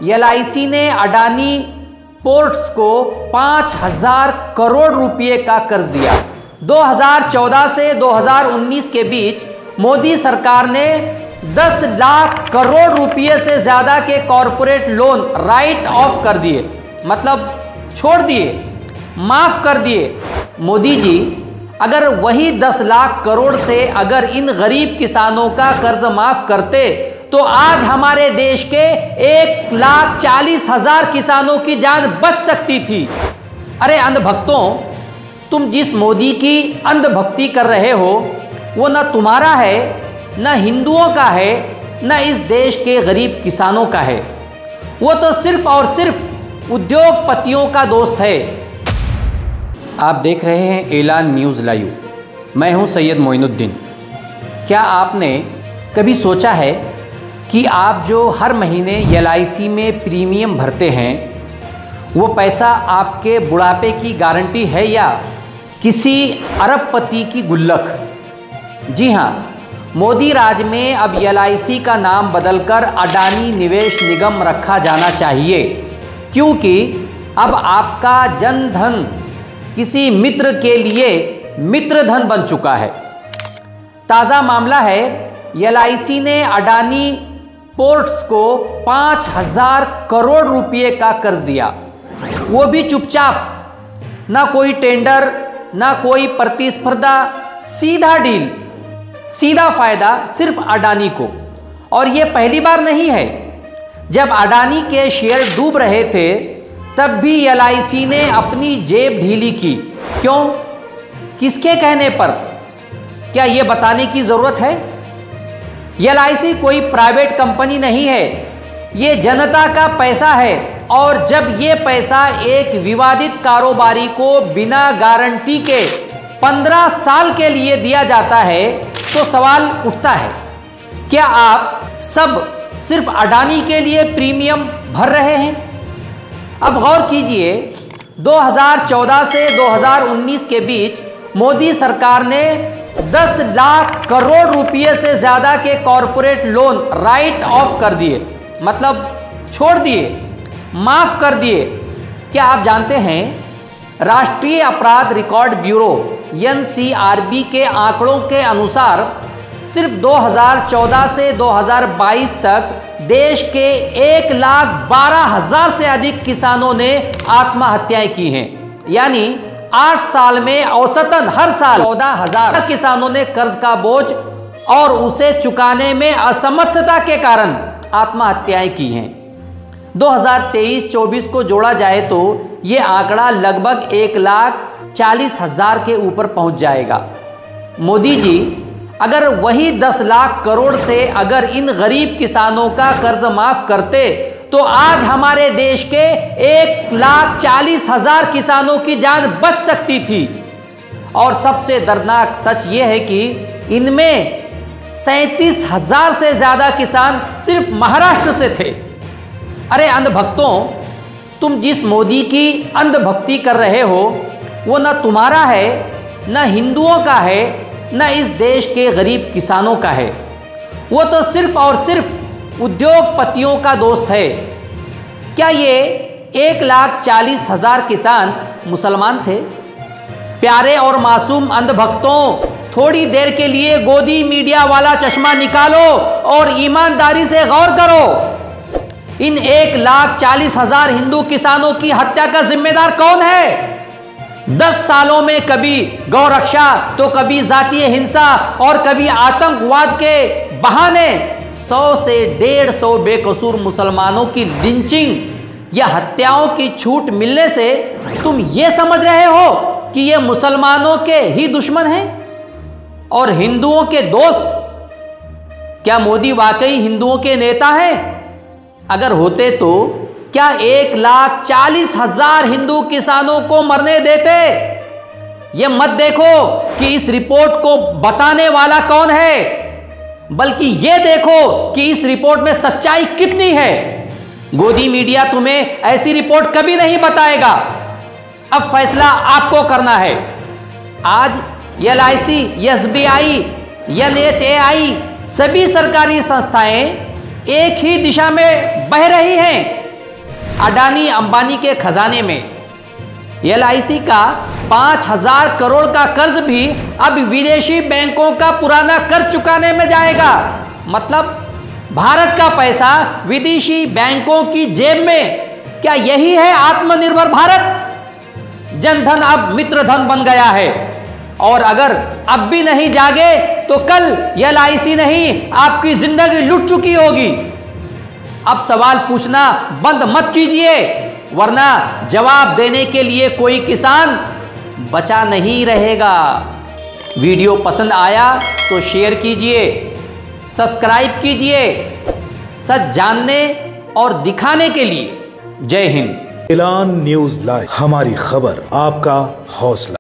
LIC ने Adani ports को 5,000 करोड़ रुपए का कर्ज दिया। 2014 से 2019 के बीच मोदी सरकार ने 10 लाख करोड़ रुपए से ज़्यादा के कॉरपोरेट लोन राइट ऑफ कर दिए, मतलब छोड़ दिए, माफ़ कर दिए। मोदी जी अगर वही 10 लाख करोड़ से अगर इन गरीब किसानों का कर्ज माफ़ करते तो आज हमारे देश के 1,40,000 किसानों की जान बच सकती थी। अरे अंधभक्तों, तुम जिस मोदी की अंधभक्ति कर रहे हो वो न तुम्हारा है, न हिंदुओं का है, न इस देश के गरीब किसानों का है। वो तो सिर्फ और सिर्फ उद्योगपतियों का दोस्त है। आप देख रहे हैं ऐलान न्यूज़ लाइव। मैं हूं सैयद मोइनुद्दीन। क्या आपने कभी सोचा है कि आप जो हर महीने एलआईसी में प्रीमियम भरते हैं वो पैसा आपके बुढ़ापे की गारंटी है या किसी अरबपति की गुल्लक? जी हाँ, मोदी राज में अब एलआईसी का नाम बदलकर अडानी निवेश निगम रखा जाना चाहिए, क्योंकि अब आपका जन धन किसी मित्र के लिए मित्र धन बन चुका है। ताज़ा मामला है, एलआईसी ने अडानी पोर्ट्स को 5,000 करोड़ रुपए का कर्ज दिया, वो भी चुपचाप, ना कोई टेंडर, ना कोई प्रतिस्पर्धा, सीधा डील, सीधा फायदा सिर्फ अडानी को। और ये पहली बार नहीं है। जब अडानी के शेयर डूब रहे थे तब भी एलआईसी ने अपनी जेब ढीली की। क्यों? किसके कहने पर? क्या ये बताने की ज़रूरत है? एलआईसी कोई प्राइवेट कंपनी नहीं है, ये जनता का पैसा है। और जब ये पैसा एक विवादित कारोबारी को बिना गारंटी के 15 साल के लिए दिया जाता है तो सवाल उठता है, क्या आप सब सिर्फ अडानी के लिए प्रीमियम भर रहे हैं? अब गौर कीजिए, 2014 से 2019 के बीच मोदी सरकार ने 10 लाख करोड़ रुपए से ज़्यादा के कॉरपोरेट लोन राइट ऑफ कर दिए, मतलब छोड़ दिए, माफ़ कर दिए। क्या आप जानते हैं, राष्ट्रीय अपराध रिकॉर्ड ब्यूरो एनसीआरबी के आंकड़ों के अनुसार सिर्फ 2014 से 2022 तक देश के 1,12,000 से अधिक किसानों ने आत्महत्याएं की हैं। यानी 8 साल में औसतन हर साल 14,000 किसानों ने कर्ज का बोझ और उसे चुकाने में असमर्थता के कारण आत्महत्याएं की हैं। 2023-24 को जोड़ा जाए तो ये आंकड़ा लगभग 1,40,000 के ऊपर पहुंच जाएगा। मोदी जी अगर वही 10 लाख करोड़ से अगर इन गरीब किसानों का कर्ज माफ करते तो आज हमारे देश के 1,40,000 किसानों की जान बच सकती थी। और सबसे दर्दनाक सच ये है कि इनमें 37,000 से ज़्यादा किसान सिर्फ महाराष्ट्र से थे। अरे अंधभक्तों, तुम जिस मोदी की अंधभक्ति कर रहे हो वो न तुम्हारा है, न हिंदुओं का है, न इस देश के गरीब किसानों का है। वो तो सिर्फ और सिर्फ उद्योगपतियों का दोस्त है। क्या ये 1,40,000 किसान मुसलमान थे? प्यारे और मासूम अंधभक्तों, थोड़ी देर के लिए गोदी मीडिया वाला चश्मा निकालो और ईमानदारी से गौर करो। इन 1,40,000 हिंदू किसानों की हत्या का जिम्मेदार कौन है? 10 सालों में कभी गौरक्षा तो कभी जातीय हिंसा और कभी आतंकवाद के बहाने 100 से 150 बेकसूर मुसलमानों की लिंचिंग या हत्याओं की छूट मिलने से तुम ये समझ रहे हो कि ये मुसलमानों के ही दुश्मन हैं और हिंदुओं के दोस्त? क्या मोदी वाकई हिंदुओं के नेता हैं? अगर होते तो क्या 1,40,000 हिंदू किसानों को मरने देते? ये मत देखो कि इस रिपोर्ट को बताने वाला कौन है, बल्कि ये देखो कि इस रिपोर्ट में सच्चाई कितनी है। गोदी मीडिया तुम्हें ऐसी रिपोर्ट कभी नहीं बताएगा। अब फैसला आपको करना है। आज एलआईसी, एसबीआई, एनएचएआई सभी सरकारी संस्थाएं एक ही दिशा में बह रही हैं। अडानी अंबानी के खजाने में। LIC का 5,000 करोड़ का कर्ज भी अब विदेशी बैंकों का पुराना कर्ज चुकाने में जाएगा। मतलब भारत का पैसा विदेशी बैंकों की जेब में। क्या यही है आत्मनिर्भर भारत? जनधन अब मित्रधन बन गया है, और अगर अब भी नहीं जागे तो कल LIC नहीं, आपकी जिंदगी लुट चुकी होगी। अब सवाल पूछना बंद मत कीजिए, वरना जवाब देने के लिए कोई किसान बचा नहीं रहेगा। वीडियो पसंद आया तो शेयर कीजिए, सब्सक्राइब कीजिए। सच जानने और दिखाने के लिए। जय हिंद। ऐलान न्यूज़ लाइव, हमारी खबर आपका हौसला।